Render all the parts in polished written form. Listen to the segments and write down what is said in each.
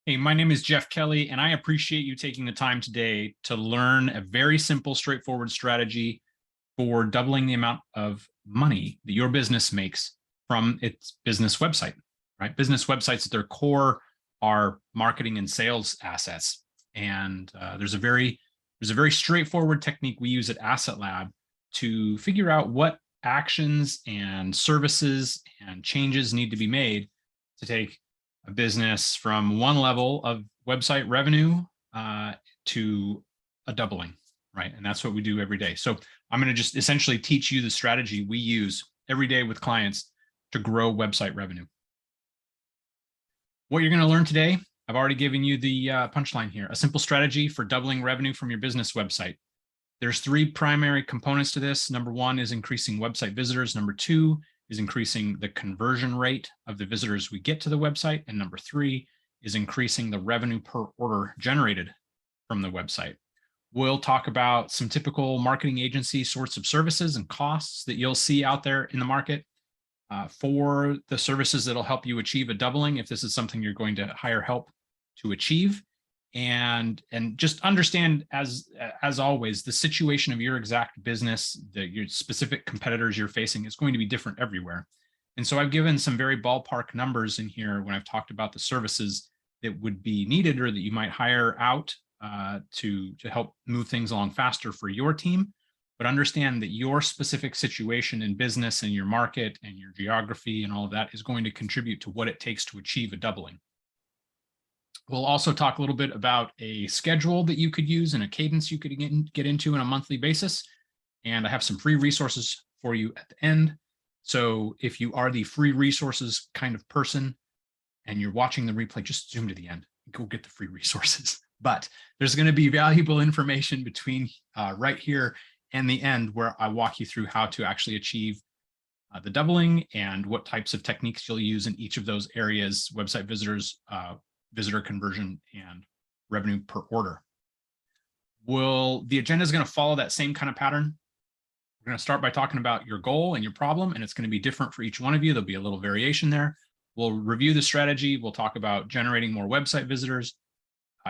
Hey, my name is Jeff Kelly, and I appreciate you taking the time today to learn a very simple, straightforward strategy for doubling the amount of money that your business makes from its business website, right? Business websites at their core are marketing and sales assets. And there's a very straightforward technique we use at Asset Lab to figure out what actions and services and changes need to be made to take a business from one level of website revenue to a doubling, right? And that's what we do every day. So I'm going to just essentially teach you the strategy we use every day with clients to grow website revenue. What you're going to learn today, I've already given you the punchline here, a simple strategy for doubling revenue from your business website. There's three primary components to this. Number one is increasing website visitors. Number two is increasing the conversion rate of the visitors we get to the website. And number three is increasing the revenue per order generated from the website. We'll talk about some typical marketing agency sorts of services and costs that you'll see out there in the market for the services that'll help you achieve a doubling if this is something you're going to hire help to achieve. And just understand, as always, the situation of your exact business, your specific competitors you're facing is going to be different everywhere. And so I've given some very ballpark numbers in here when I've talked about the services that would be needed or that you might hire out to help move things along faster for your team. But understand that your specific situation in business and your market and your geography and all of that is going to contribute to what it takes to achieve a doubling. We'll also talk a little bit about a schedule that you could use and a cadence you could get into on a monthly basis. And I have some free resources for you at the end. So if you are the free resources kind of person and you're watching the replay, just zoom to the end and go get the free resources. But there's going to be valuable information between right here and the end where I walk you through how to actually achieve the doubling and what types of techniques you'll use in each of those areas: website visitors, visitor conversion, and revenue per order. The agenda is going to follow that same kind of pattern. We're going to start by talking about your goal and your problem, and it's going to be different for each one of you. There'll be a little variation there. We'll review the strategy. We'll talk about generating more website visitors,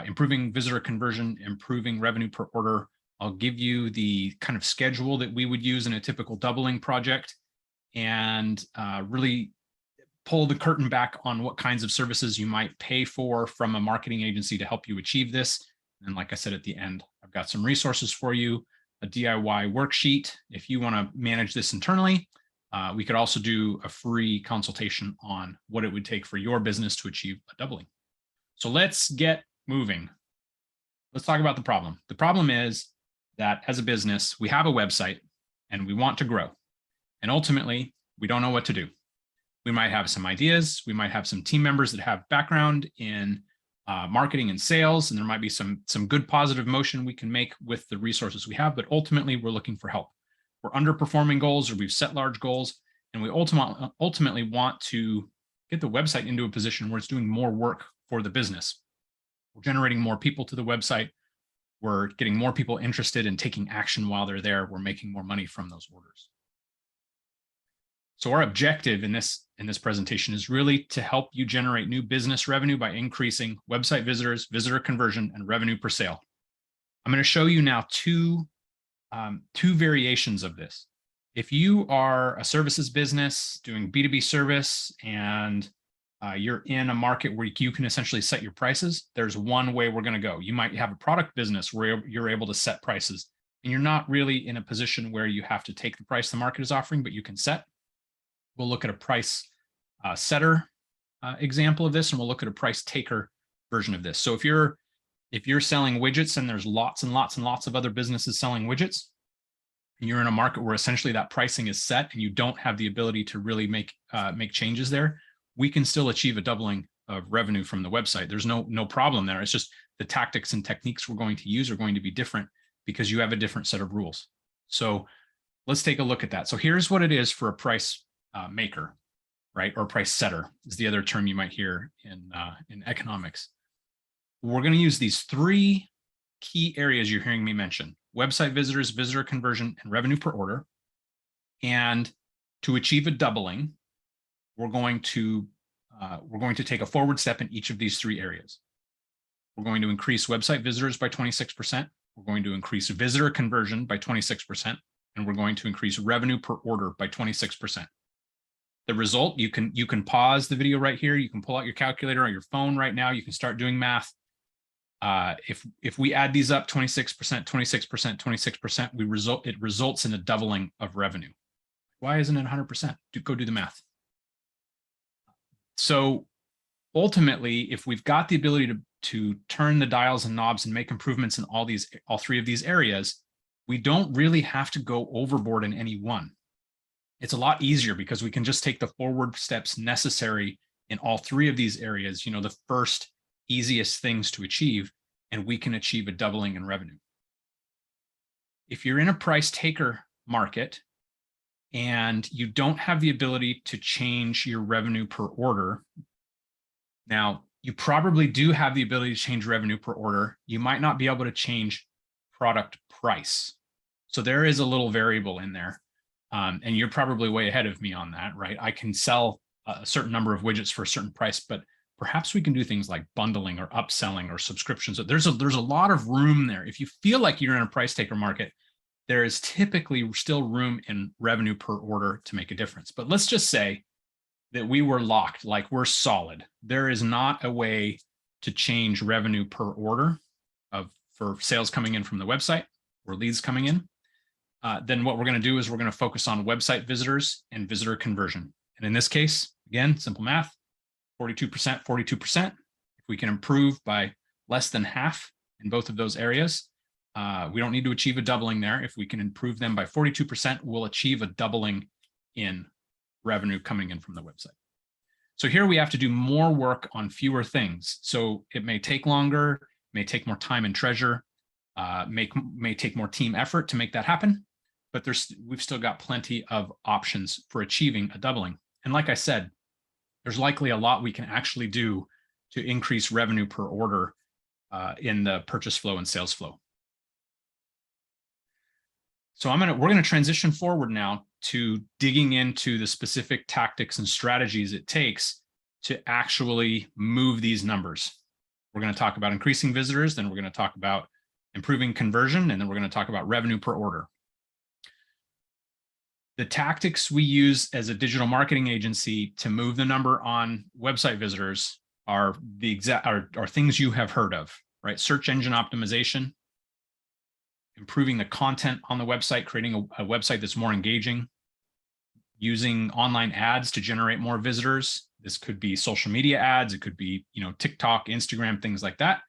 improving visitor conversion, improving revenue per order. I'll give you the kind of schedule that we would use in a typical doubling project, and really pull the curtain back on what kinds of services you might pay for from a marketing agency to help you achieve this. And like I said, at the end, I've got some resources for you, a DIY worksheet. If you want to manage this internally, we could also do a free consultation on what it would take for your business to achieve a doubling. So let's get moving. Let's talk about the problem. The problem is that as a business, we have a website and we want to grow. And ultimately, we don't know what to do. We might have some ideas. We might have some team members that have background in marketing and sales, and there might be some good positive motion we can make with the resources we have, but ultimately we're looking for help. We're underperforming goals, or we've set large goals, and we ultimately want to get the website into a position where it's doing more work for the business. We're generating more people to the website. We're getting more people interested in taking action while they're there. We're making more money from those orders. So our objective in this presentation is really to help you generate new business revenue by increasing website visitors, visitor conversion, and revenue per sale. I'm going to show you now two variations of this. If you are a services business doing B2B service and you're in a market where you can essentially set your prices, there's one way we're going to go. You might have a product business where you're able to set prices, and you're not really in a position where you have to take the price the market is offering, but you can set. We'll look at a price setter example of this, and we'll look at a price taker version of this. So if you're selling widgets and there's lots and lots and lots of other businesses selling widgets, and you're in a market where essentially that pricing is set and you don't have the ability to really make changes there, we can still achieve a doubling of revenue from the website. There's no problem there. It's just the tactics and techniques we're going to use are going to be different because you have a different set of rules. So let's take a look at that. So here's what it is for a price maker, right? Or price setter is the other term you might hear in economics. We're going to use these three key areas you're hearing me mention: website visitors, visitor conversion, and revenue per order. And to achieve a doubling, we're going to take a forward step in each of these three areas. We're going to increase website visitors by 26%. We're going to increase visitor conversion by 26%. And we're going to increase revenue per order by 26%. The result, you can pause the video right here. You can pull out your calculator on your phone right now. You can start doing math. If we add these up 26%, 26%, 26%, it results in a doubling of revenue. Why isn't it 100%? Go do the math. So ultimately, if we've got the ability to turn the dials and knobs and make improvements in all three of these areas, we don't really have to go overboard in any one. It's a lot easier because we can just take the forward steps necessary in all three of these areas, the first easiest things to achieve, and we can achieve a doubling in revenue. If you're in a price taker market and you don't have the ability to change your revenue per order, now you probably do have the ability to change revenue per order. You might not be able to change product price. So there is a little variable in there. And you're probably way ahead of me on that, right? I can sell a certain number of widgets for a certain price, but perhaps we can do things like bundling or upselling or subscriptions. So there's a lot of room there. If you feel like you're in a price taker market, there is typically still room in revenue per order to make a difference. But let's just say that we were locked, like we're solid. There is not a way to change revenue per order for sales coming in from the website or leads coming in. Then what we're going to do is we're going to focus on website visitors and visitor conversion. And in this case, again, simple math, 42%, 42%. If we can improve by less than half in both of those areas, we don't need to achieve a doubling there. If we can improve them by 42%, we'll achieve a doubling in revenue coming in from the website. So here we have to do more work on fewer things. So it may take longer, may take more time and treasure, may take more team effort to make that happen. But we've still got plenty of options for achieving a doubling. And like I said, there's likely a lot we can actually do to increase revenue per order in the purchase flow and sales flow. So we're going to transition forward now to digging into the specific tactics and strategies it takes to actually move these numbers. We're going to talk about increasing visitors, then we're going to talk about improving conversion, and then we're going to talk about revenue per order. The tactics we use as a digital marketing agency to move the number on website visitors are things you have heard of, right? Search engine optimization, improving the content on the website, creating a website that's more engaging, using online ads to generate more visitors. This could be social media ads. It could be, TikTok, Instagram, things like that.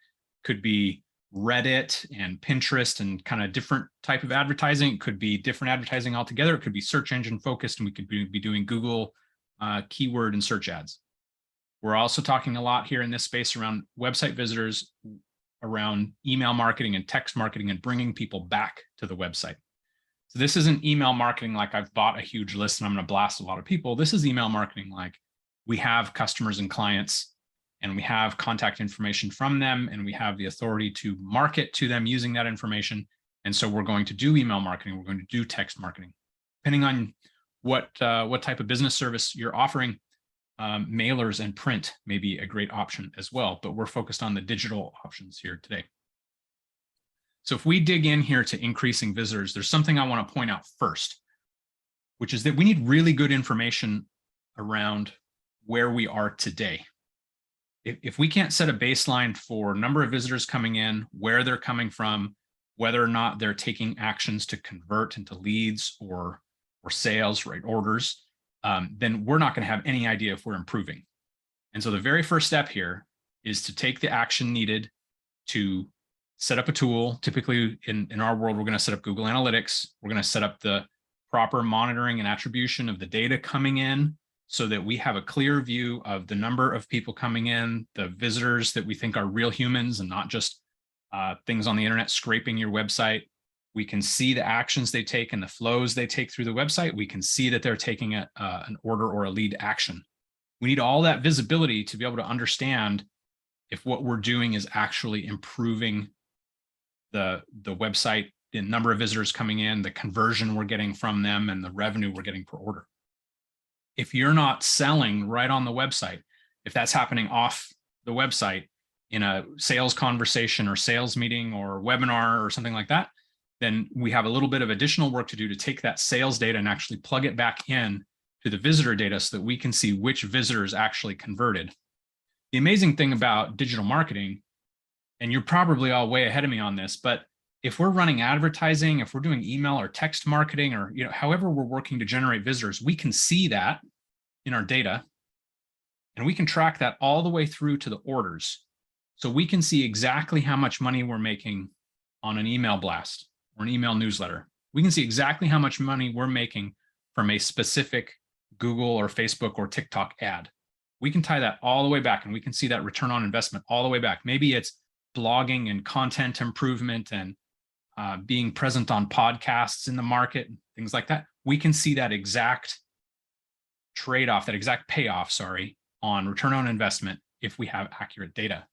Could be Reddit and Pinterest and kind of different type of advertising. It could be different advertising altogether. It could be search engine focused, and we could be doing Google keyword and search ads. We're also talking a lot here in this space around website visitors, around email marketing and text marketing and bringing people back to the website. So this isn't email marketing like I've bought a huge list and I'm going to blast a lot of people. This is email marketing like we have customers and clients, and we have contact information from them, and we have the authority to market to them using that information. And so we're going to do email marketing. We're going to do text marketing. Depending on what type of business service you're offering, mailers and print may be a great option as well, but we're focused on the digital options here today. So if we dig in here to increasing visitors, there's something I want to point out first, which is that we need really good information around where we are today. If we can't set a baseline for number of visitors coming in, where they're coming from, whether or not they're taking actions to convert into leads or sales, right, orders, then we're not going to have any idea if we're improving. And so the very first step here is to take the action needed to set up a tool. Typically in our world, we're going to set up Google Analytics. We're going to set up the proper monitoring and attribution of the data coming in, so that we have a clear view of the number of people coming in, the visitors that we think are real humans and not just things on the internet scraping your website. We can see the actions they take and the flows they take through the website. We can see that they're taking an order or a lead action. We need all that visibility to be able to understand if what we're doing is actually improving the website, the number of visitors coming in, the conversion we're getting from them, and the revenue we're getting per order. If you're not selling right on the website, if that's happening off the website, in a sales conversation or sales meeting or webinar or something like that, then we have a little bit of additional work to do to take that sales data and actually plug it back in to the visitor data so that we can see which visitors actually converted. The amazing thing about digital marketing, and you're probably all way ahead of me on this, but if we're running advertising, if we're doing email or text marketing, or however we're working to generate visitors, we can see that in our data, and we can track that all the way through to the orders. So we can see exactly how much money we're making on an email blast or an email newsletter. We can see exactly how much money we're making from a specific Google or Facebook or TikTok ad. We can tie that all the way back, and we can see that return on investment all the way back. Maybe it's blogging and content improvement and being present on podcasts in the market, things like that. We can see that exact trade-off, that exact payoff, on return on investment if we have accurate data.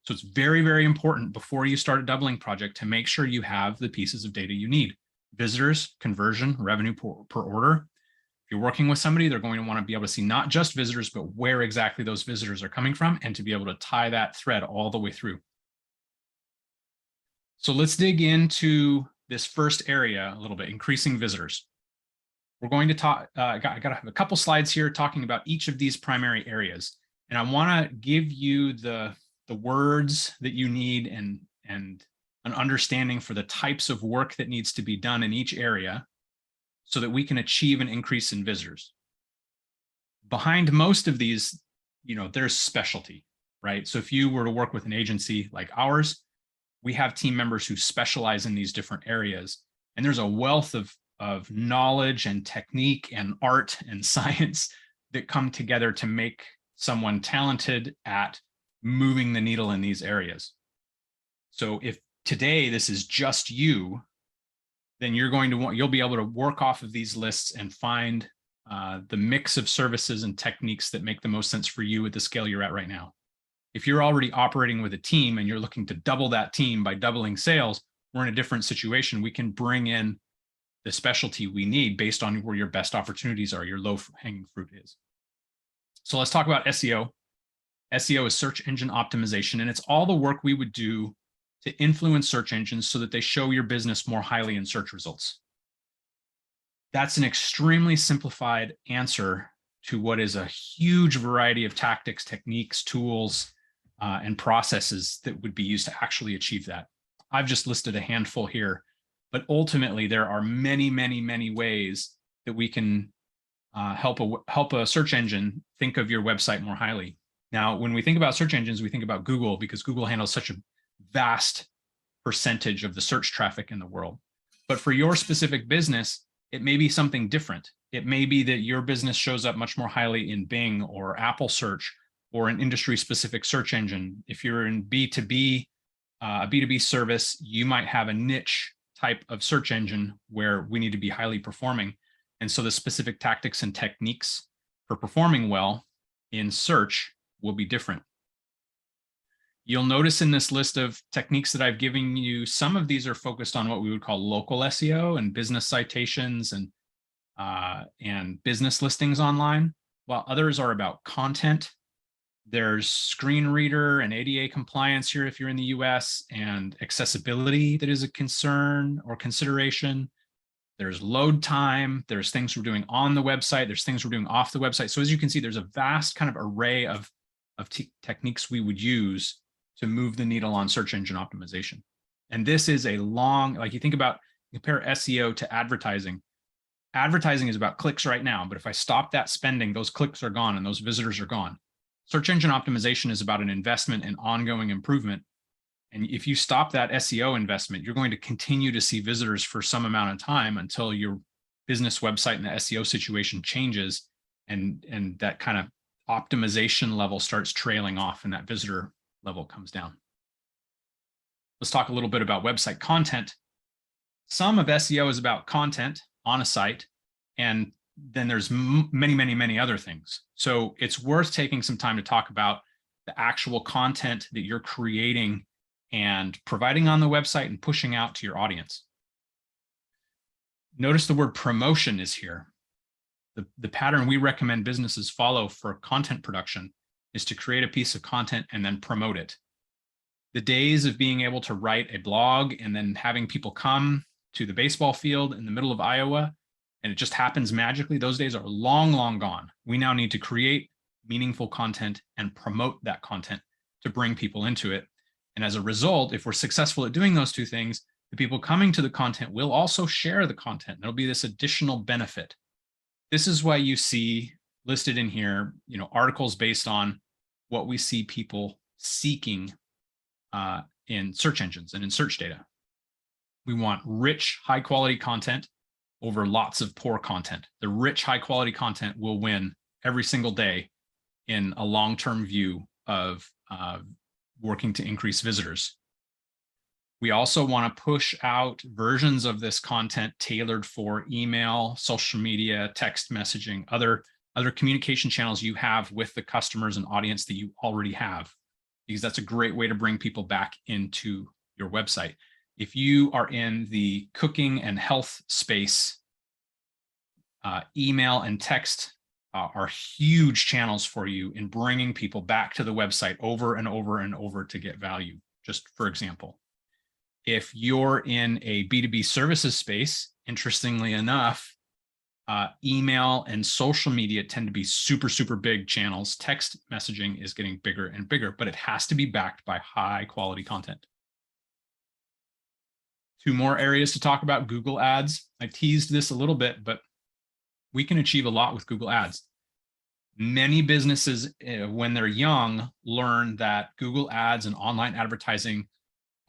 So it's very, very important before you start a doubling project to make sure you have the pieces of data you need: visitors, conversion, revenue per order. If you're working with somebody, they're going to want to be able to see not just visitors, but where exactly those visitors are coming from, and to be able to tie that thread all the way through. So let's dig into this first area a little bit: increasing visitors. We're going to talk, I got to have a couple slides here talking about each of these primary areas. And I want to give you the words that you need and an understanding for the types of work that needs to be done in each area so that we can achieve an increase in visitors. Behind most of these, there's specialty, right? So if you were to work with an agency like ours, we have team members who specialize in these different areas. And there's a wealth of knowledge and technique and art and science that come together to make someone talented at moving the needle in these areas. So if today this is just you, then you'll be able to work off of these lists and find the mix of services and techniques that make the most sense for you at the scale you're at right now. If you're already operating with a team and you're looking to double that team by doubling sales, we're in a different situation. We can bring in the specialty we need based on where your best opportunities are, your low-hanging fruit is. So let's talk about SEO. SEO is search engine optimization, and it's all the work we would do to influence search engines so that they show your business more highly in search results. That's an extremely simplified answer to what is a huge variety of tactics, techniques, tools, and processes that would be used to actually achieve that. I've just listed a handful here, but ultimately there are many, many, many ways that we can help a search engine think of your website more highly. Now, when we think about search engines, we think about Google, because Google handles such a vast percentage of the search traffic in the world. But for your specific business, it may be something different. It may be that your business shows up much more highly in Bing or Apple search or an industry-specific search engine. If you're in B2B, a B2B service, you might have a niche type of search engine where we need to be highly performing. And so the specific tactics and techniques for performing well in search will be different. You'll notice in this list of techniques that I've given you, some of these are focused on what we would call local SEO and business citations and business listings online, while others are about content. There's screen reader and ADA compliance here if you're in the US, and accessibility that is a concern or consideration. There's load time, there's things we're doing on the website, there's things we're doing off the website. So as you can see, there's a vast kind of array of techniques we would use to move the needle on search engine optimization. And this is a long, like you think about, compare SEO to advertising. Advertising is about clicks right now, but if I stop that spending, those clicks are gone and those visitors are gone. Search engine optimization is about an investment and ongoing improvement. And if you stop that SEO investment, you're going to continue to see visitors for some amount of time until your business website and the SEO situation changes, and that kind of optimization level starts trailing off and that visitor level comes down. Let's talk a little bit about website content. Some of SEO is about content on a site, and then there's many, many, many other things. So it's worth taking some time to talk about the actual content that you're creating and providing on the website and pushing out to your audience. Notice the word promotion is here. The pattern we recommend businesses follow for content production is to create a piece of content and then promote it. The days of being able to write a blog and then having people come to the baseball field in the middle of Iowa and it just happens magically, those days are long, long gone. We now need to create meaningful content and promote that content to bring people into it. And as a result, if we're successful at doing those two things, the people coming to the content will also share the content. There'll be this additional benefit. This is why you see listed in here, articles based on what we see people seeking in search engines and in search data. We want rich, high quality content over lots of poor content. The rich, high quality content will win every single day in a long-term view of working to increase visitors. We also want to push out versions of this content tailored for email, social media, text messaging, other communication channels you have with the customers and audience that you already have, because that's a great way to bring people back into your website. If you are in the cooking and health space, email and text are huge channels for you in bringing people back to the website over and over and over to get value, just for example. If you're in a B2B services space, interestingly enough, email and social media tend to be super, super big channels. Text messaging is getting bigger and bigger, but it has to be backed by high quality content. Two more areas to talk about: Google Ads. I teased this a little bit, but we can achieve a lot with Google Ads. Many businesses, when they're young, learn that Google Ads and online advertising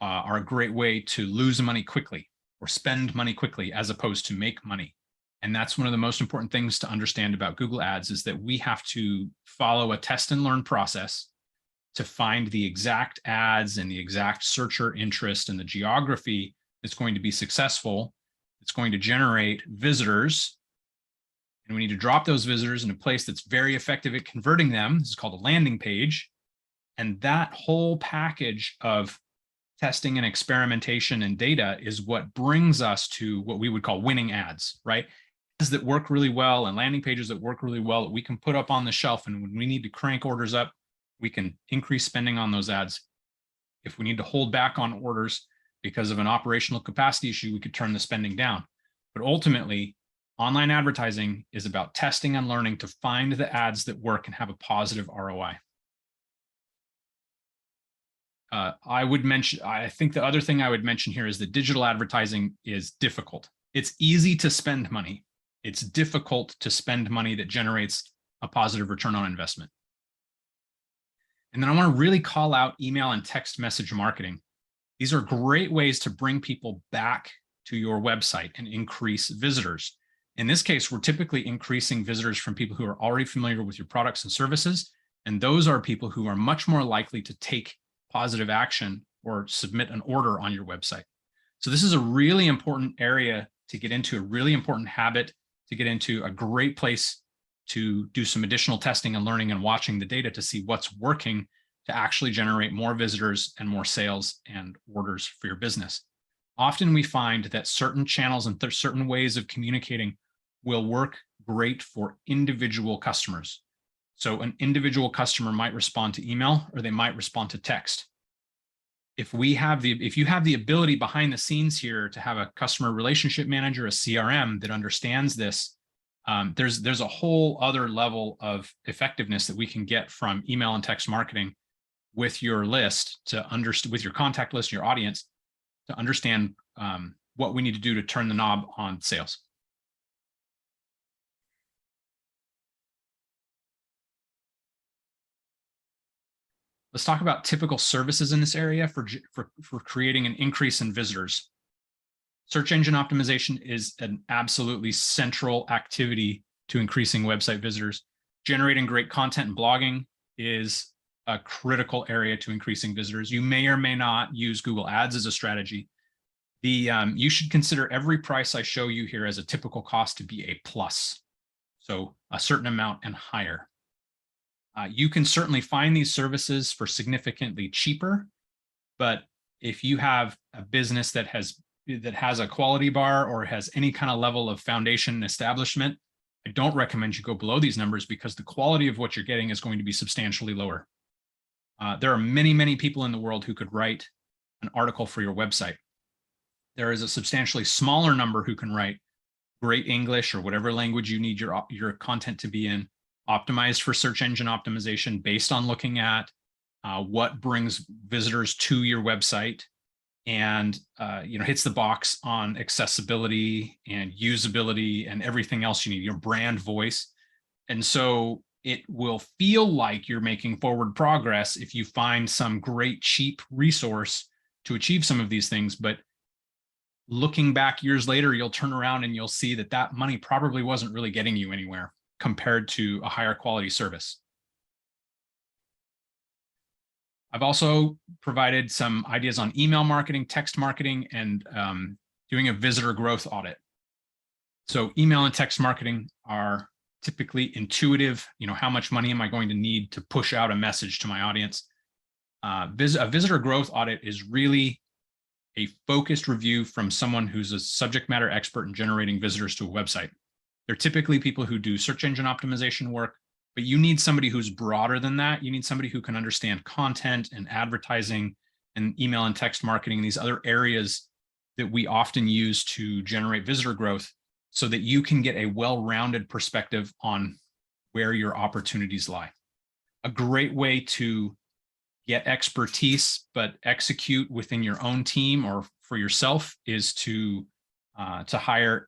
are a great way to lose money quickly or spend money quickly as opposed to make money. And that's one of the most important things to understand about Google Ads, is that we have to follow a test and learn process to find the exact ads and the exact searcher interest and the geography that's going to be successful. It's going to generate visitors. And we need to drop those visitors in a place that's very effective at converting them. This is called a landing page. And that whole package of testing and experimentation and data is what brings us to what we would call winning ads, right? Ads that work really well and landing pages that work really well that we can put up on the shelf. And when we need to crank orders up, we can increase spending on those ads. If we need to hold back on orders because of an operational capacity issue, we could turn the spending down. But ultimately, online advertising is about testing and learning to find the ads that work and have a positive ROI. I think the other thing I would mention here is that digital advertising is difficult. It's easy to spend money. It's difficult to spend money that generates a positive return on investment. And then I want to really call out email and text message marketing. These are great ways to bring people back to your website and increase visitors. In this case, we're typically increasing visitors from people who are already familiar with your products and services. And those are people who are much more likely to take positive action or submit an order on your website. So this is a really important area to get into, a really important habit to get into, a great place to do some additional testing and learning and watching the data to see what's working to actually generate more visitors and more sales and orders for your business. Often we find that certain channels and certain ways of communicating will work great for individual customers. So an individual customer might respond to email or they might respond to text. If you have the ability behind the scenes here to have a customer relationship manager, a CRM that understands this, there's a whole other level of effectiveness that we can get from email and text marketing with your list to understand, with your contact list, your audience, to understand what we need to do to turn the knob on sales. Let's talk about typical services in this area for creating an increase in visitors. Search engine optimization is an absolutely central activity to increasing website visitors. Generating great content and blogging is a critical area to increasing visitors. You may or may not use Google Ads as a strategy. You should consider every price I show you here as a typical cost to be a plus, so a certain amount and higher. You can certainly find these services for significantly cheaper, but if you have a business that has a quality bar or has any kind of level of foundation and establishment, I don't recommend you go below these numbers because the quality of what you're getting is going to be substantially lower. There are many, many people in the world who could write an article for your website. There is a substantially smaller number who can write great English or whatever language you need your content to be in, optimized for search engine optimization based on looking at what brings visitors to your website, and hits the box on accessibility and usability and everything else you need, your brand voice. And so it will feel like you're making forward progress if you find some great cheap resource to achieve some of these things. But looking back years later, you'll turn around and you'll see that that money probably wasn't really getting you anywhere compared to a higher quality service. I've also provided some ideas on email marketing, text marketing, and doing a visitor growth audit. So email and text marketing are typically intuitive. How much money am I going to need to push out a message to my audience? A visitor growth audit is really a focused review from someone who's a subject matter expert in generating visitors to a website. They're typically people who do search engine optimization work, but you need somebody who's broader than that. You need somebody who can understand content and advertising and email and text marketing, these other areas that we often use to generate visitor growth, so that you can get a well-rounded perspective on where your opportunities lie. A great way to get expertise but execute within your own team or for yourself is to hire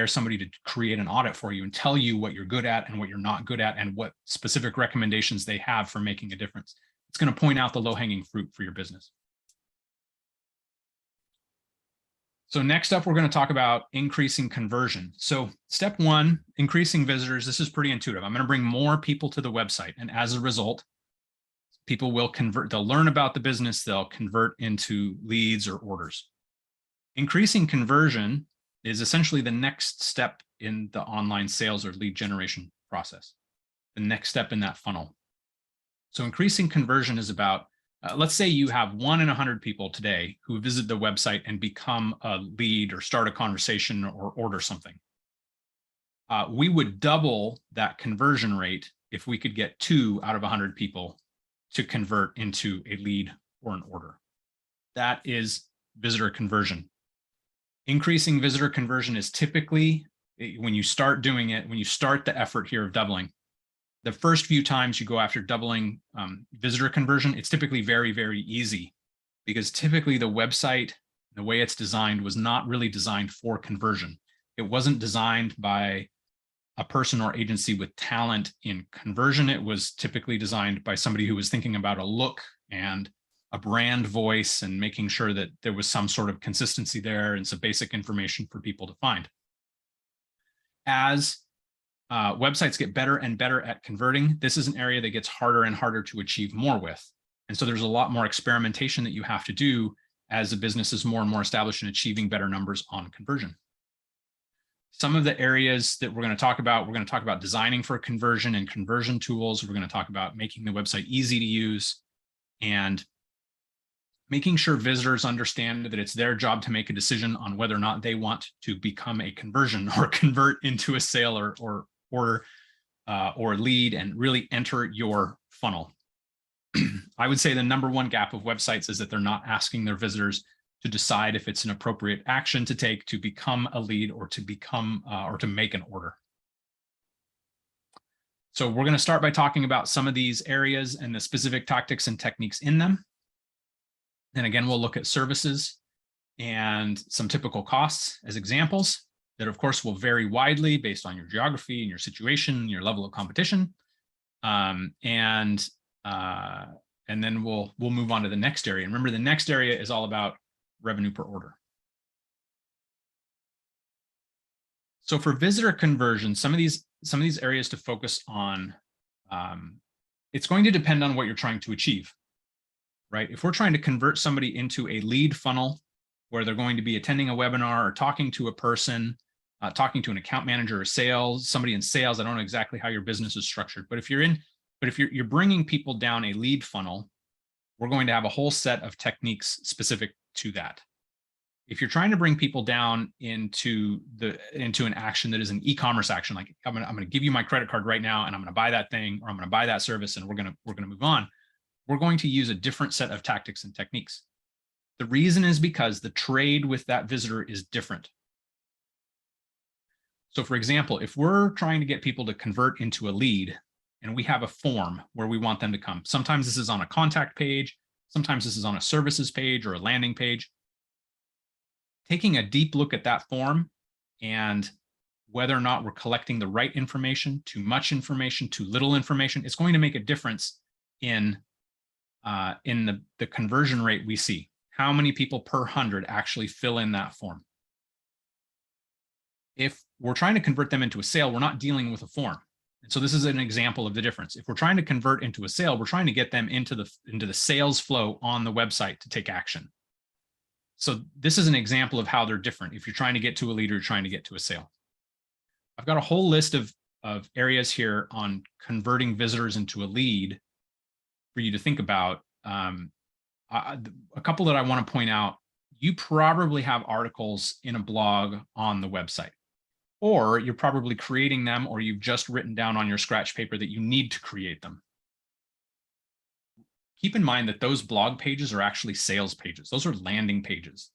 somebody to create an audit for you and tell you what you're good at and what you're not good at and what specific recommendations they have for making a difference. It's going to point out the low-hanging fruit for your business. So next up, we're going to talk about increasing conversion. So step one, increasing visitors. This is pretty intuitive. I'm going to bring more people to the website, and as a result, people will convert. They'll learn about the business. They'll convert into leads or orders. Increasing conversion is essentially the next step in the online sales or lead generation process, the next step in that funnel. So increasing conversion is about, let's say you have 1 in 100 people today who visit the website and become a lead or start a conversation or order something. We would double that conversion rate if we could get 2 out of 100 people to convert into a lead or an order. That is visitor conversion. Increasing visitor conversion is typically, when you start doing it, when you start the effort here of doubling, the first few times you go after doubling visitor conversion, it's typically very, very easy, because typically the website, the way it's designed, was not really designed for conversion. It wasn't designed by a person or agency with talent in conversion. It was typically designed by somebody who was thinking about a look and a brand voice and making sure that there was some sort of consistency there and some basic information for people to find. As websites get better and better at converting, this is an area that gets harder and harder to achieve more with. And so there's a lot more experimentation that you have to do as a business is more and more established in achieving better numbers on conversion. Some of the areas that we're going to talk about designing for conversion and conversion tools. We're going to talk about making the website easy to use and making sure visitors understand that it's their job to make a decision on whether or not they want to become a conversion or convert into a sale or lead and really enter your funnel. I would say the number one gap of websites is that they're not asking their visitors to decide if it's an appropriate action to take to become a lead or to become or to make an order. So we're going to start by talking about some of these areas and the specific tactics and techniques in them. Then again, we'll look at services and some typical costs as examples that, of course, will vary widely based on your geography and your situation, your level of competition. And then we'll move on to the next area. And remember, the next area is all about revenue per order. So for visitor conversion, some of these areas to focus on, it's going to depend on what you're trying to achieve, right? If we're trying to convert somebody into a lead funnel where they're going to be attending a webinar or talking to a person, talking to an account manager or somebody in sales, I don't know exactly how your business is structured, but if you're bringing people down a lead funnel, we're going to have a whole set of techniques specific to that. If you're trying to bring people down into an action that is an e-commerce action, like I'm going to give you my credit card right now, and I'm going to buy that thing, or I'm going to buy that service, and we're going to move on. we're going to use a different set of tactics and techniques. The reason is because the trade with that visitor is different. So for example, if we're trying to get people to convert into a lead and we have a form where we want them to come, sometimes this is on a contact page, sometimes this is on a services page or a landing page. Taking a deep look at that form and whether or not we're collecting the right information, too much information, too little information, it's going to make a difference in the conversion rate we see. How many people per 100 actually fill in that form? If we're trying to convert them into a sale, we're not dealing with a form. And so this is an example of the difference. If we're trying to convert into a sale, we're trying to get them into the sales flow on the website to take action. So this is an example of how they're different. If you're trying to get to a lead or you're trying to get to a sale. I've got a whole list of areas here on converting visitors into a lead for you to think about. A couple that I want to point out, you probably have articles in a blog on the website, or you're probably creating them, or you've just written down on your scratch paper that you need to create them. Keep in mind that those blog pages are actually sales pages. Those are landing pages.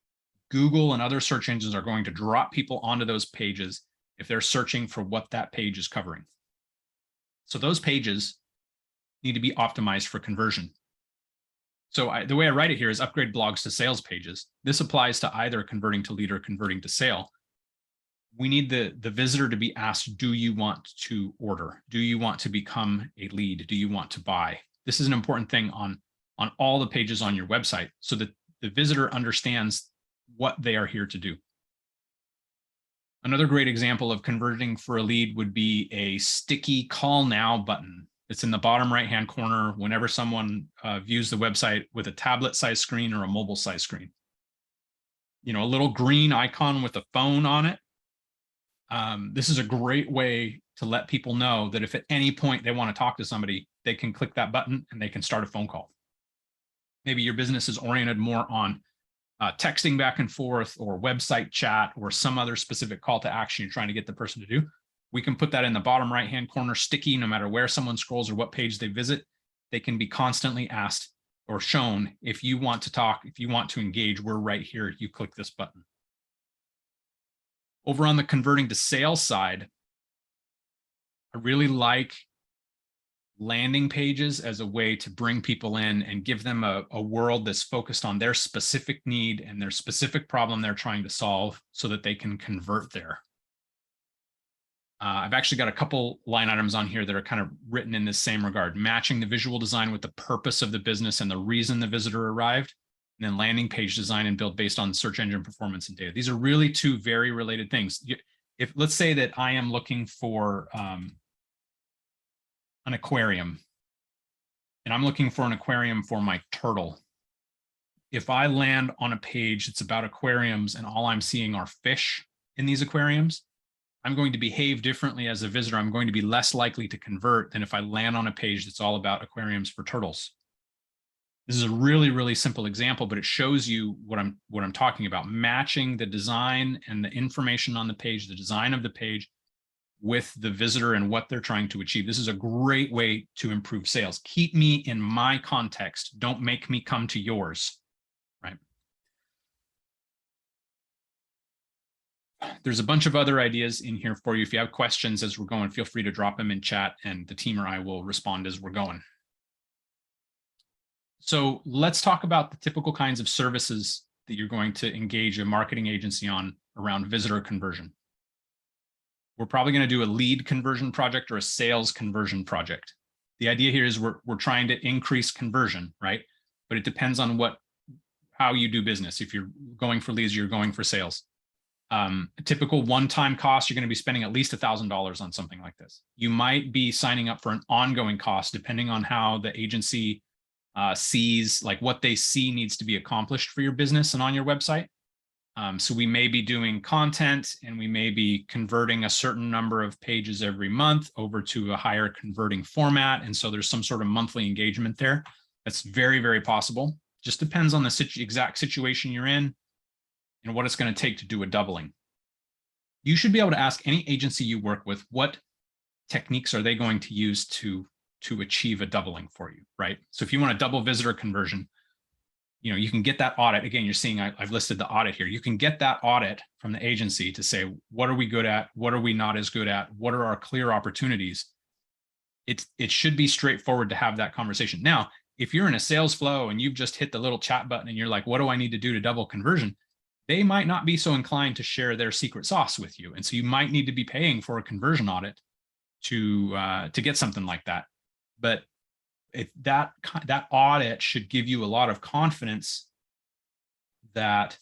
Google and other search engines are going to drop people onto those pages if they're searching for what that page is covering. So those pages need to be optimized for conversion. So the way I write it here is upgrade blogs to sales pages. This applies to either converting to lead or converting to sale. We need the visitor to be asked, do you want to order? Do you want to become a lead? Do you want to buy? This is an important thing on all the pages on your website so that the visitor understands what they are here to do. Another great example of converting for a lead would be a sticky call now button. It's in the bottom right-hand corner whenever someone views the website with a tablet-sized screen or a mobile-sized screen. You know, a little green icon with a phone on it. This is a great way to let people know that if at any point they want to talk to somebody, they can click that button and they can start a phone call. Maybe your business is oriented more on texting back and forth or website chat or some other specific call to action you're trying to get the person to do. We can put that in the bottom right-hand corner, sticky, no matter where someone scrolls or what page they visit. They can be constantly asked or shown, if you want to talk, if you want to engage, we're right here. You click this button. Over on the converting to sales side, I really like landing pages as a way to bring people in and give them a world that's focused on their specific need and their specific problem they're trying to solve so that they can convert there. I've actually got a couple line items on here that are kind of written in this same regard, matching the visual design with the purpose of the business and the reason the visitor arrived, and then landing page design and build based on search engine performance and data. These are really two very related things. If let's say that I am looking for an aquarium, and I'm looking for an aquarium for my turtle. If I land on a page that's about aquariums and all I'm seeing are fish in these aquariums, I'm going to behave differently as a visitor. I'm going to be less likely to convert than if I land on a page that's all about aquariums for turtles. This is a really, really simple example, but it shows you what I'm talking about, matching the design and the information on the page, the design of the page with the visitor and what they're trying to achieve. This is a great way to improve sales. Keep me in my context. Don't make me come to yours, right? There's a bunch of other ideas in here for you. If you have questions as we're going, feel free to drop them in chat and the team or I will respond as we're going. So let's talk about the typical kinds of services that you're going to engage a marketing agency on around visitor conversion. We're probably going to do a lead conversion project or a sales conversion project. The idea here is we're trying to increase conversion, right? But it depends on how you do business. If you're going for leads, you're going for sales. A typical one-time cost, you're going to be spending at least $1,000 on something like this. You might be signing up for an ongoing cost depending on how the agency sees, like what they see needs to be accomplished for your business and on your website. So we may be doing content and we may be converting a certain number of pages every month over to a higher converting format. And so there's some sort of monthly engagement there. That's very, very possible. Just depends on the exact situation you're in and what it's going to take to do a doubling. You should be able to ask any agency you work with, what techniques are they going to use to to achieve a doubling for you, right? So if you want to double visitor conversion, you can get that audit. Again, you're seeing I've listed the audit here. You can get that audit from the agency to say, what are we good at? What are we not as good at? What are our clear opportunities? It should be straightforward to have that conversation. Now, if you're in a sales flow and you've just hit the little chat button and you're like, what do I need to do to double conversion? They might not be so inclined to share their secret sauce with you. And so you might need to be paying for a conversion audit to get something like that. But if that audit should give you a lot of confidence that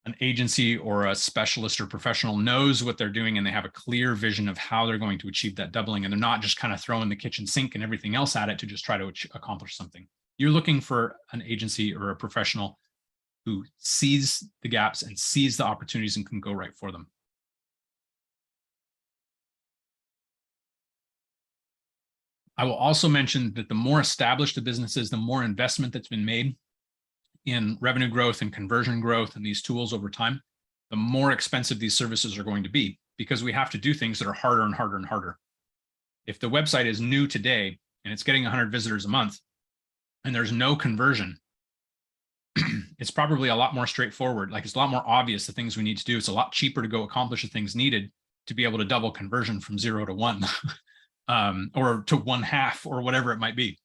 an agency or a specialist or professional knows what they're doing and they have a clear vision of how they're going to achieve that doubling, and they're not just kind of throwing the kitchen sink and everything else at it to just try to accomplish something. You're looking for an agency or a professional who sees the gaps and sees the opportunities and can go right for them. I will also mention that the more established the business is, the more investment that's been made in revenue growth and conversion growth and these tools over time, the more expensive these services are going to be, because we have to do things that are harder and harder and harder. If the website is new today and it's getting 100 visitors a month and there's no conversion, it's probably a lot more straightforward. Like, it's a lot more obvious the things we need to do. It's a lot cheaper to go accomplish the things needed to be able to double conversion from 0 to 1 or to 1/2 or whatever it might be.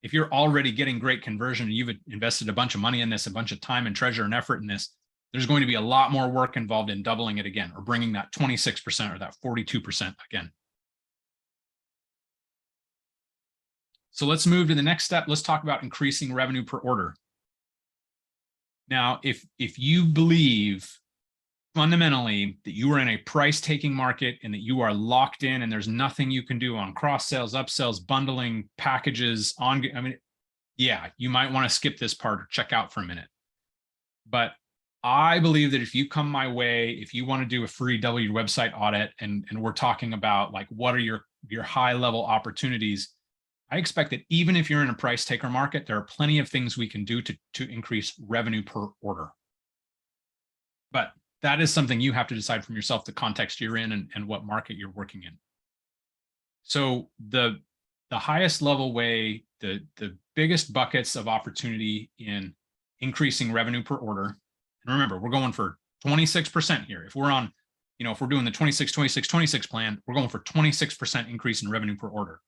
If you're already getting great conversion and you've invested a bunch of money in this, a bunch of time and treasure and effort in this, there's going to be a lot more work involved in doubling it again, or bringing that 26% or that 42% again. So let's move to the next step. Let's talk about increasing revenue per order. Now, if you believe fundamentally that you are in a price-taking market and that you are locked in and there's nothing you can do on cross-sales, upsells, bundling, packages, yeah, you might want to skip this part or check out for a minute. But I believe that if you come my way, if you want to do a free double your website audit, and we're talking about like, what are your high-level opportunities, I expect that even if you're in a price taker market, there are plenty of things we can do to increase revenue per order. But that is something you have to decide from yourself, the context you're in and what market you're working in. So the highest level way, the biggest buckets of opportunity in increasing revenue per order, and remember, we're going for 26% here. If we're on, if we're doing the 26 plan, we're going for 26% increase in revenue per order.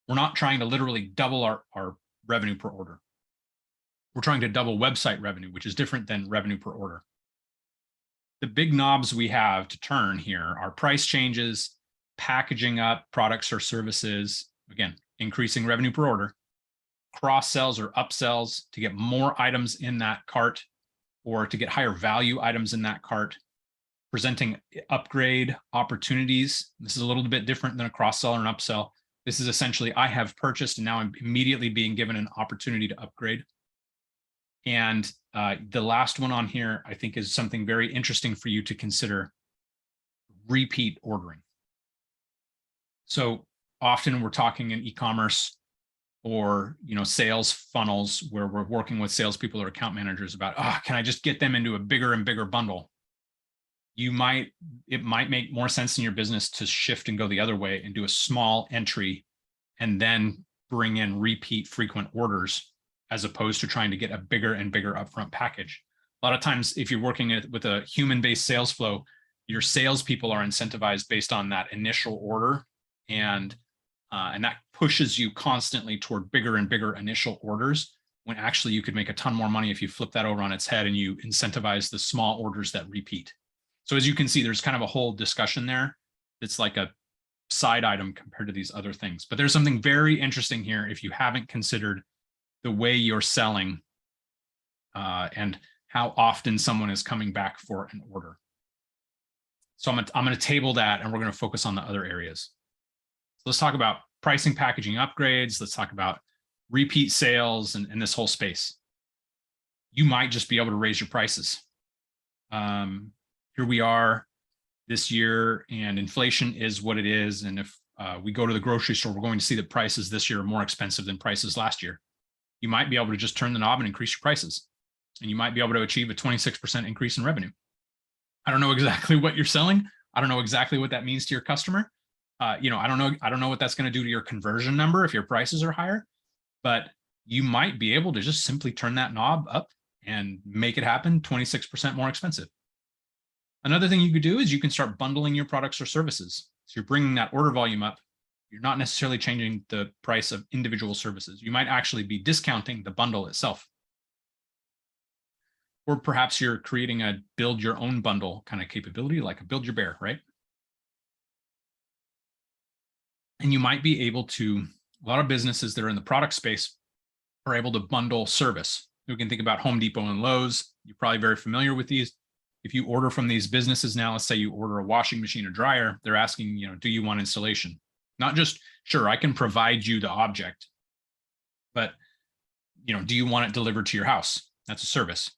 We're not trying to literally double our revenue per order. We're trying to double website revenue, which is different than revenue per order. The big knobs we have to turn here are price changes, packaging up products or services, again, increasing revenue per order, cross sells or upsells to get more items in that cart or to get higher value items in that cart, presenting upgrade opportunities. This is a little bit different than a cross sell or an upsell. This is essentially, I have purchased and now I'm immediately being given an opportunity to upgrade. And the last one on here, I think, is something very interesting for you to consider: repeat ordering. So often we're talking in e-commerce or sales funnels where we're working with salespeople or account managers about, can I just get them into a bigger and bigger bundle? It might make more sense in your business to shift and go the other way and do a small entry and then bring in repeat frequent orders, as opposed to trying to get a bigger and bigger upfront package. A lot of times, if you're working with a human-based sales flow, your salespeople are incentivized based on that initial order, and that pushes you constantly toward bigger and bigger initial orders, when actually you could make a ton more money if you flip that over on its head and you incentivize the small orders that repeat. So as you can see, there's kind of a whole discussion there that's like a side item compared to these other things. But there's something very interesting here if you haven't considered the way you're selling and how often someone is coming back for an order. So I'm going to table that, and we're going to focus on the other areas. So let's talk about pricing, packaging upgrades. Let's talk about repeat sales and this whole space. You might just be able to raise your prices. Here we are this year, and inflation is what it is. And if we go to the grocery store, we're going to see that prices this year are more expensive than prices last year. You might be able to just turn the knob and increase your prices, and you might be able to achieve a 26% increase in revenue. I don't know exactly what you're selling. I don't know exactly what that means to your customer, I don't know what that's going to do to your conversion number if your prices are higher, but you might be able to just simply turn that knob up and make it happen 26% more expensive. Another thing you could do is you can start bundling your products or services. So you're bringing that order volume up. You're not necessarily changing the price of individual services. You might actually be discounting the bundle itself. Or perhaps you're creating a build your own bundle kind of capability, like a build your bear, right? And you might be able to, a lot of businesses that are in the product space are able to bundle service. You can think about Home Depot and Lowe's. You're probably very familiar with these. If you order from these businesses now, let's say you order a washing machine or dryer, they're asking, do you want installation? Not just, sure, I can provide you the object, but, do you want it delivered to your house? That's a service.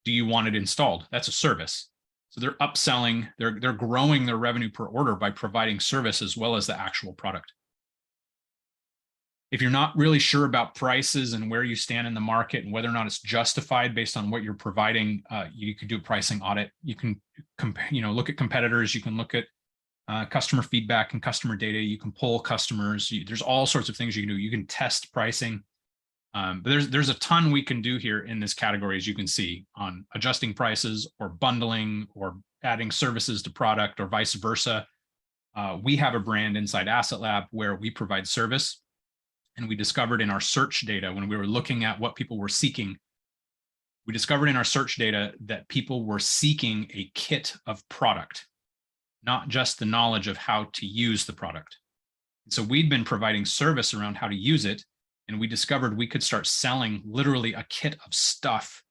Do you want it installed? That's a service. So they're upselling, they're growing their revenue per order by providing service as well as the actual product. If you're not really sure about prices and where you stand in the market and whether or not it's justified based on what you're providing, you could do a pricing audit. You can look at competitors. You can look at customer feedback and customer data. You can poll customers. There's all sorts of things you can do. You can test pricing. But there's a ton we can do here in this category, as you can see, on adjusting prices or bundling or adding services to product or vice versa. We have a brand inside Asset Lab where we provide service. And we discovered in our search data, when we were looking at what people were seeking, we discovered in our search data that people were seeking a kit of product, not just the knowledge of how to use the product. And so we'd been providing service around how to use it. And we discovered we could start selling literally a kit of stuff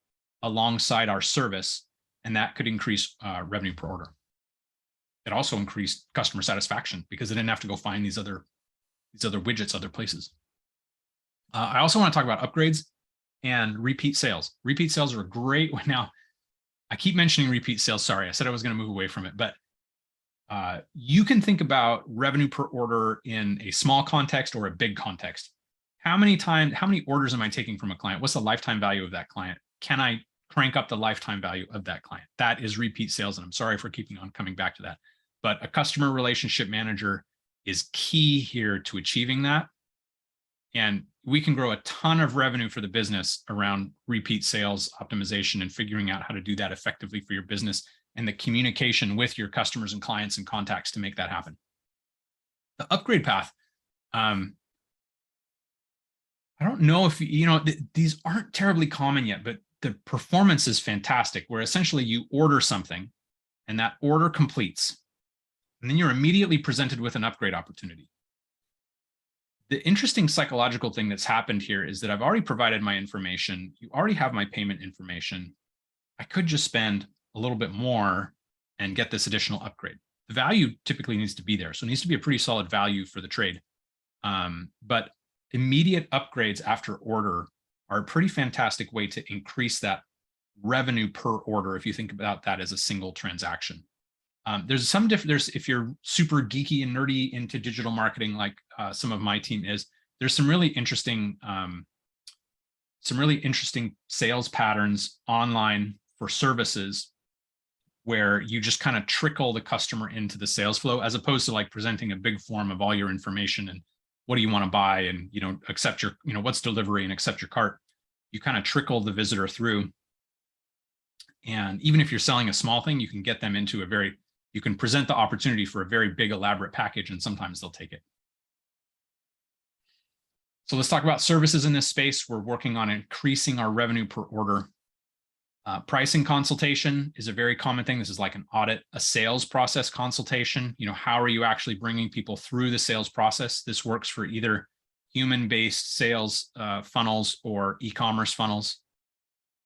alongside our service, and that could increase revenue per order. It also increased customer satisfaction because they didn't have to go find these other widgets other places. I also want to talk about upgrades and repeat sales. Repeat sales are a great one. Now, I keep mentioning repeat sales. Sorry, I said I was going to move away from it, but you can think about revenue per order in a small context or a big context. How many orders am I taking from a client? What's the lifetime value of that client? Can I crank up the lifetime value of that client? That is repeat sales. And I'm sorry for keeping on coming back to that. But a customer relationship manager is key here to achieving that. And we can grow a ton of revenue for the business around repeat sales optimization and figuring out how to do that effectively for your business and the communication with your customers and clients and contacts to make that happen. The upgrade path, I don't know if, these aren't terribly common yet, but the performance is fantastic, where essentially you order something and that order completes, and then you're immediately presented with an upgrade opportunity. The interesting psychological thing that's happened here is that I've already provided my information. You already have my payment information. I could just spend a little bit more and get this additional upgrade. The value typically needs to be there. So it needs to be a pretty solid value for the trade. But immediate upgrades after order are a pretty fantastic way to increase that revenue per order if you think about that as a single transaction. There's some different, if you're super geeky and nerdy into digital marketing, like some of my team is, there's some really interesting sales patterns online for services where you just kind of trickle the customer into the sales flow, as opposed to like presenting a big form of all your information and what do you want to buy and, accept your, what's delivery and accept your cart. You kind of trickle the visitor through. And even if you're selling a small thing, you can get them into you can present the opportunity for a very big, elaborate package, and sometimes they'll take it. So let's talk about services in this space. We're working on increasing our revenue per order. Pricing consultation is a very common thing. This is like an audit, a sales process consultation. How are you actually bringing people through the sales process? This works for either human-based sales funnels or e-commerce funnels.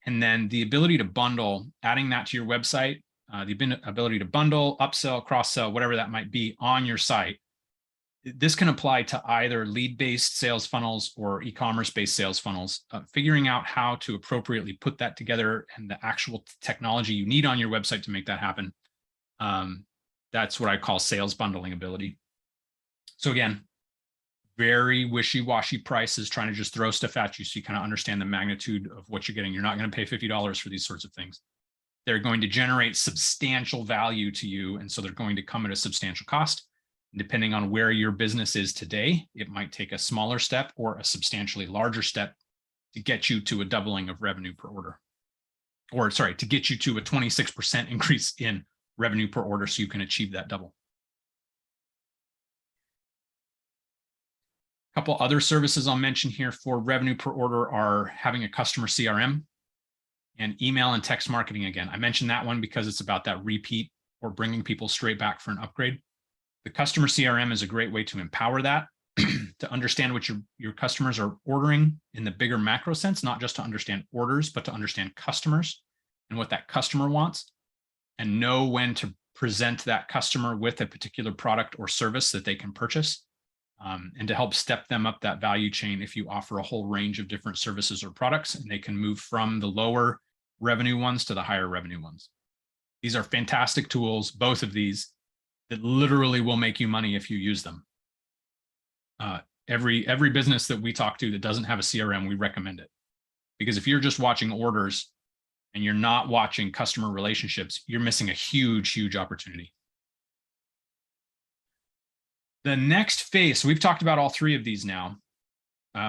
And then the ability to bundle, adding that to your website, the ability to bundle, upsell, cross-sell, whatever that might be on your site. This can apply to either lead-based sales funnels or e-commerce-based sales funnels. Figuring out how to appropriately put that together and the actual technology you need on your website to make that happen. That's what I call sales bundling ability. So again, very wishy-washy prices, trying to just throw stuff at you so you kind of understand the magnitude of what you're getting. You're not going to pay $50 for these sorts of things. They're going to generate substantial value to you, and so they're going to come at a substantial cost. Depending on where your business is today, it might take a smaller step or a substantially larger step to get you to a doubling of revenue per order. Or sorry, to get you to a 26% increase in revenue per order so you can achieve that double. A couple other services I'll mention here for revenue per order are having a customer CRM and email and text marketing. Again, I mentioned that one because it's about that repeat or bringing people straight back for an upgrade. The customer CRM is a great way to empower that, to understand what your customers are ordering in the bigger macro sense, not just to understand orders, but to understand customers and what that customer wants, and know when to present that customer with a particular product or service that they can purchase, and to help step them up that value chain if you offer a whole range of different services or products, and they can move from the lower revenue ones to the higher revenue ones. These are fantastic tools, both of these, that literally will make you money if you use them. Every business that we talk to that doesn't have a CRM, we recommend it. Because if you're just watching orders and you're not watching customer relationships, you're missing a huge, huge opportunity. The next phase, so we've talked about all three of these now.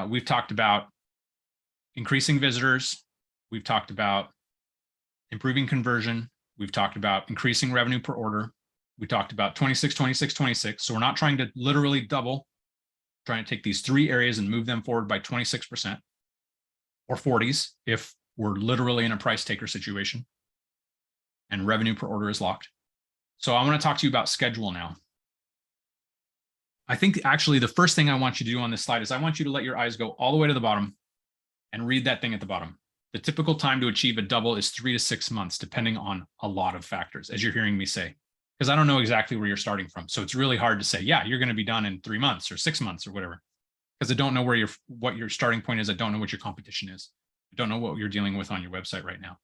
We've talked about increasing visitors. We've talked about improving conversion. We've talked about increasing revenue per order. We talked about 26, 26, 26. So we're not trying to literally double, trying to take these three areas and move them forward by 26% or 40s if we're literally in a price taker situation and revenue per order is locked. So I want to talk to you about schedule now. I think actually the first thing I want you to do on this slide is I want you to let your eyes go all the way to the bottom and read that thing at the bottom. The typical time to achieve a double is 3 to 6 months, depending on a lot of factors, as you're hearing me say, because I don't know exactly where you're starting from. So it's really hard to say, yeah, you're going to be done in 3 months or 6 months or whatever, because I don't know what your starting point is. I don't know what your competition is. I don't know what you're dealing with on your website right now.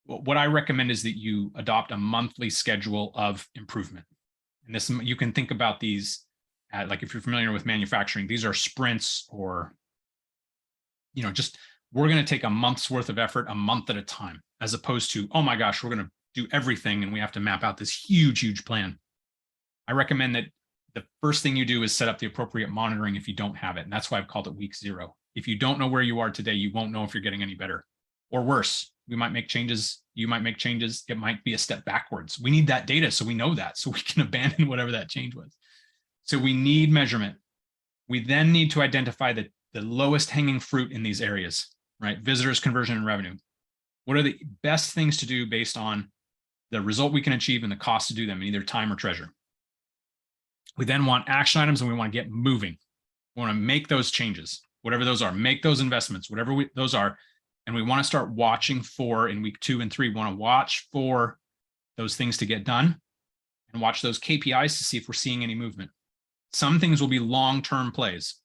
What I recommend is that you adopt a monthly schedule of improvement. And this, you can think about these, like if you're familiar with manufacturing, these are sprints, or, just we're going to take a month's worth of effort a month at a time, as opposed to, oh my gosh, we're going to do everything and we have to map out this huge, huge plan. I recommend that the first thing you do is set up the appropriate monitoring if you don't have it. And that's why I've called it week 0. If you don't know where you are today, you won't know if you're getting any better or worse. We might make changes. You might make changes. It might be a step backwards. We need that data so we know that, so we can abandon whatever that change was. So we need measurement. We then need to identify the lowest hanging fruit in these areas, right? Visitors, conversion, and revenue. What are the best things to do based on the result we can achieve and the cost to do them in either time or treasure? We then want action items, and we want to get moving. We want to make those changes, whatever those are, make those investments, whatever those are. And we want to start watching for, in week 2 and 3, we want to watch for those things to get done and watch those KPIs to see if we're seeing any movement. Some things will be long-term plays,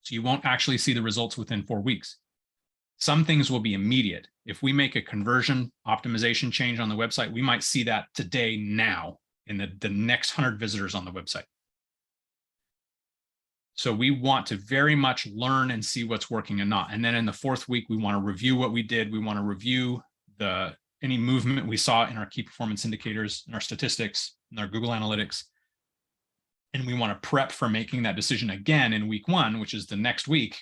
so you won't actually see the results within 4 weeks. Some things will be immediate. If we make a conversion optimization change on the website, we might see that today, now, in the next 100 visitors on the website. So we want to very much learn and see what's working and not. And then in the 4th week, we want to review what we did. We want to review any movement we saw in our key performance indicators, in our statistics, in our Google Analytics. And we want to prep for making that decision again in week 1, which is the next week,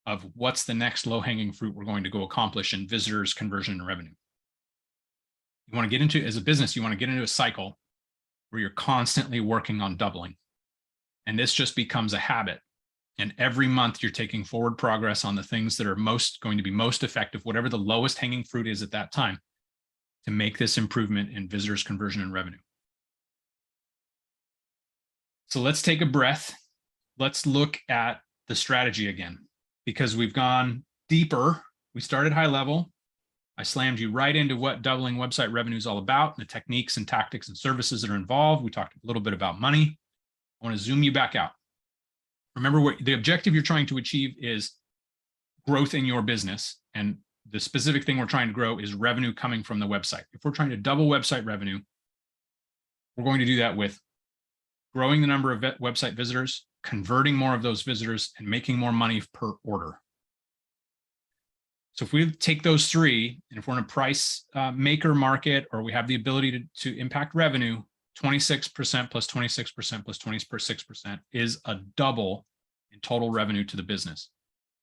of what's the next low-hanging fruit we're going to go accomplish in visitors, conversion, and revenue. You want to get into, as a business, you want to get into a cycle where you're constantly working on doubling. And this just becomes a habit. And every month you're taking forward progress on the things that are going to be most effective, whatever the lowest hanging fruit is at that time, to make this improvement in visitors, conversion, and revenue. So let's take a breath. Let's look at the strategy again, because we've gone deeper. We started high level. I slammed you right into what doubling website revenue is all about, the techniques and tactics and services that are involved. We talked a little bit about money. I want to zoom you back out. Remember, what the objective you're trying to achieve is growth in your business. And the specific thing we're trying to grow is revenue coming from the website. If we're trying to double website revenue, we're going to do that with growing the number of website visitors, converting more of those visitors, and making more money per order. So if we take those 3, and if we're in a price maker market, or we have the ability to impact revenue, 26% plus 26% plus 26% is a double in total revenue to the business.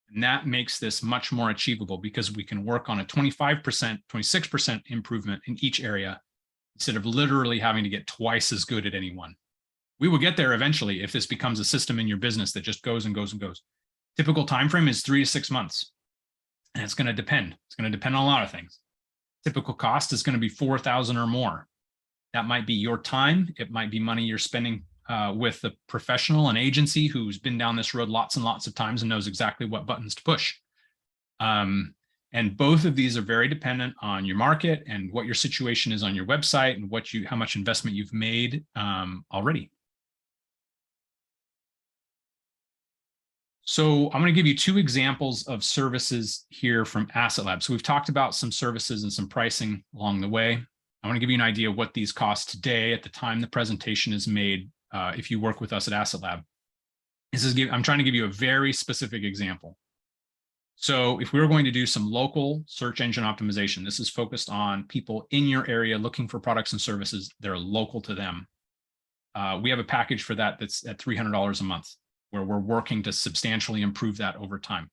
And that makes this much more achievable because we can work on a 25%, 26% improvement in each area instead of literally having to get twice as good at any one. We will get there eventually if this becomes a system in your business that just goes and goes and goes. Typical time frame is 3 to 6 months. And it's going to depend. It's going to depend on a lot of things. Typical cost is going to be $4,000 or more. That might be your time. It might be money you're spending with a professional, an agency who's been down this road lots and lots of times and knows exactly what buttons to push. And both of these are very dependent on your market and what your situation is on your website and how much investment you've made already. So I'm going to give you 2 examples of services here from Asset Lab. So we've talked about some services and some pricing along the way. I want to give you an idea of what these cost today at the time the presentation is made if you work with us at Asset Lab. I'm trying to give you a very specific example. So if we were going to do some local search engine optimization, this is focused on people in your area looking for products and services that are local to them. We have a package for that that's at $300 a month, where we're working to substantially improve that over time.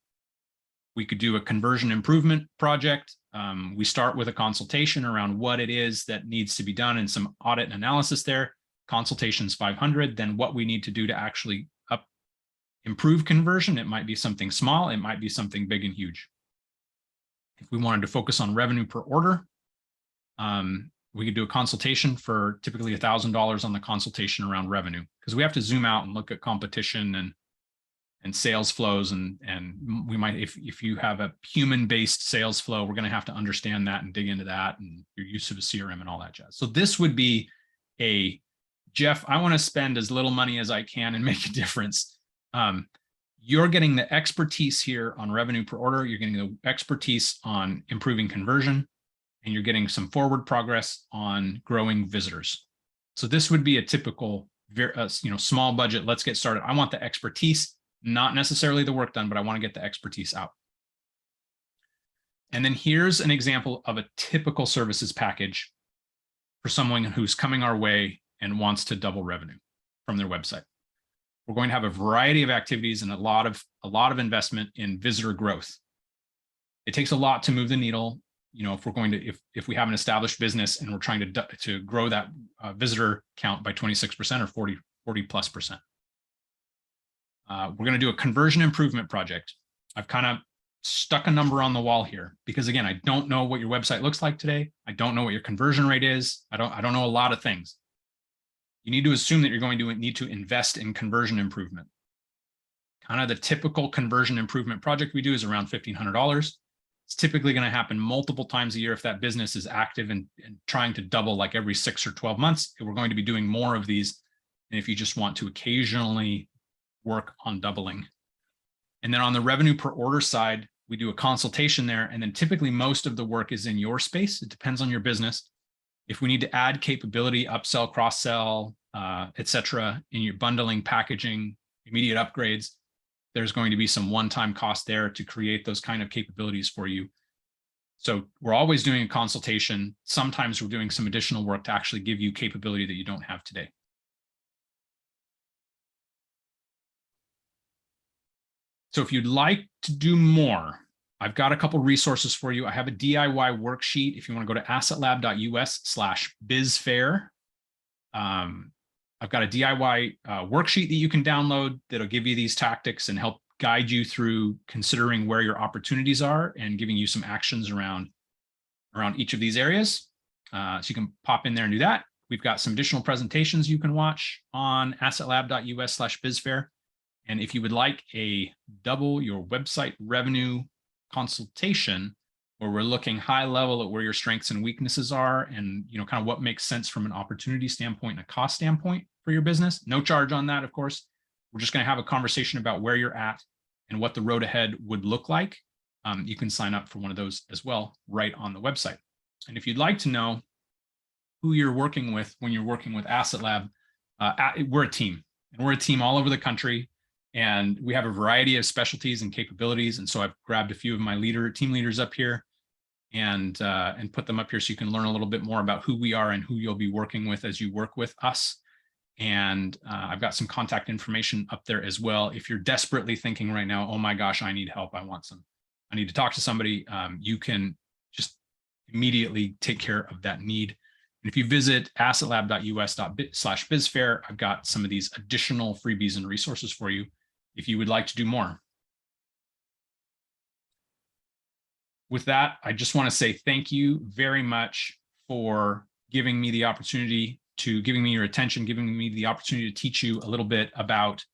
We could do a conversion improvement project. We start with a consultation around what it is that needs to be done and some audit and analysis there. Consultation's $500. Then what we need to do to actually improve conversion. It might be something small. It might be something big and huge. If we wanted to focus on revenue per order, we could do a consultation for typically $1,000 on the consultation around revenue, because we have to zoom out and look at competition and sales flows. And we might, if you have a human-based sales flow, we're going to have to understand that and dig into that and your use of a CRM and all that jazz. So this would be Jeff, I want to spend as little money as I can and make a difference. You're getting the expertise here on revenue per order. You're getting the expertise on improving conversion, and you're getting some forward progress on growing visitors. So this would be a typical, small budget. Let's get started. I want the expertise, not necessarily the work done, but I want to get the expertise out. And then here's an example of a typical services package for someone who's coming our way and wants to double revenue from their website. We're going to have a variety of activities and a lot of investment in visitor growth. It takes a lot to move the needle. If we're going to, if we have an established business and we're trying to grow that visitor count by 26% or 40+%. We're going to do a conversion improvement project. I've kind of stuck a number on the wall here because, again, I don't know what your website looks like today. I don't know what your conversion rate is. I don't know a lot of things. You need to assume that you're going to need to invest in conversion improvement. Kind of the typical conversion improvement project we do is around $1,500. It's typically going to happen multiple times a year if that business is active and trying to double like every 6 or 12 months. We're going to be doing more of these than if you just want to occasionally work on doubling. And then on the revenue per order side, we do a consultation there. And then typically most of the work is in your space. It depends on your business. If we need to add capability, upsell, cross-sell, et cetera, in your bundling, packaging, immediate upgrades, there's going to be some one-time cost there to create those kind of capabilities for you. So we're always doing a consultation. Sometimes we're doing some additional work to actually give you capability that you don't have today. So if you'd like to do more, I've got a couple resources for you. I have a DIY worksheet. If you want to go to assetlab.us/bizfair, I've got a DIY worksheet that you can download that'll give you these tactics and help guide you through considering where your opportunities are and giving you some actions around each of these areas. So you can pop in there and do that. We've got some additional presentations you can watch on assetlab.us/bizfair. And if you would like a double your website revenue consultation, where we're looking high level at where your strengths and weaknesses are and kind of what makes sense from an opportunity standpoint and a cost standpoint for your business, no charge on that, of course. We're just going to have a conversation about where you're at and what the road ahead would look like. You can sign up for one of those as well right on the website. And if you'd like to know who you're working with when you're working with Asset Lab, we're a team, and we're a team all over the country. And we have a variety of specialties and capabilities. And so I've grabbed a few of my team leaders up here. and put them up here so you can learn a little bit more about who we are and who you'll be working with as you work with us. And I've got some contact information up there as well. If you're desperately thinking right now, oh my gosh, I need help, I need to talk to somebody, you can just immediately take care of that need. And if you visit assetlab.us/bizfair, I've got some of these additional freebies and resources for you if you would like to do more. With that, I just want to say thank you very much for giving me the opportunity giving me your attention, giving me the opportunity to teach you a little bit about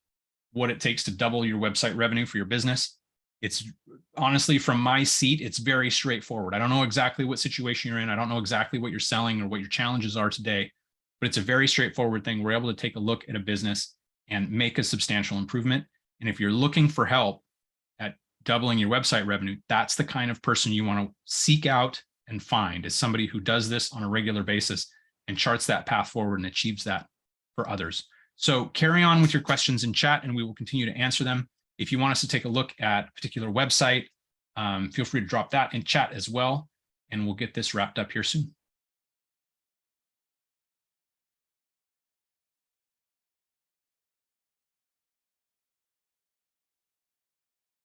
what it takes to double your website revenue for your business. It's honestly, from my seat, it's very straightforward. I don't know exactly what situation you're in. I don't know exactly what you're selling or what your challenges are today, but it's a very straightforward thing. We're able to take a look at a business and make a substantial improvement. And if you're looking for help at doubling your website revenue, that's the kind of person you want to seek out and find, is somebody who does this on a regular basis and charts that path forward and achieves that for others. So carry on with your questions in chat and we will continue to answer them. If you want us to take a look at a particular website, feel free to drop that in chat as well, and we'll get this wrapped up here soon.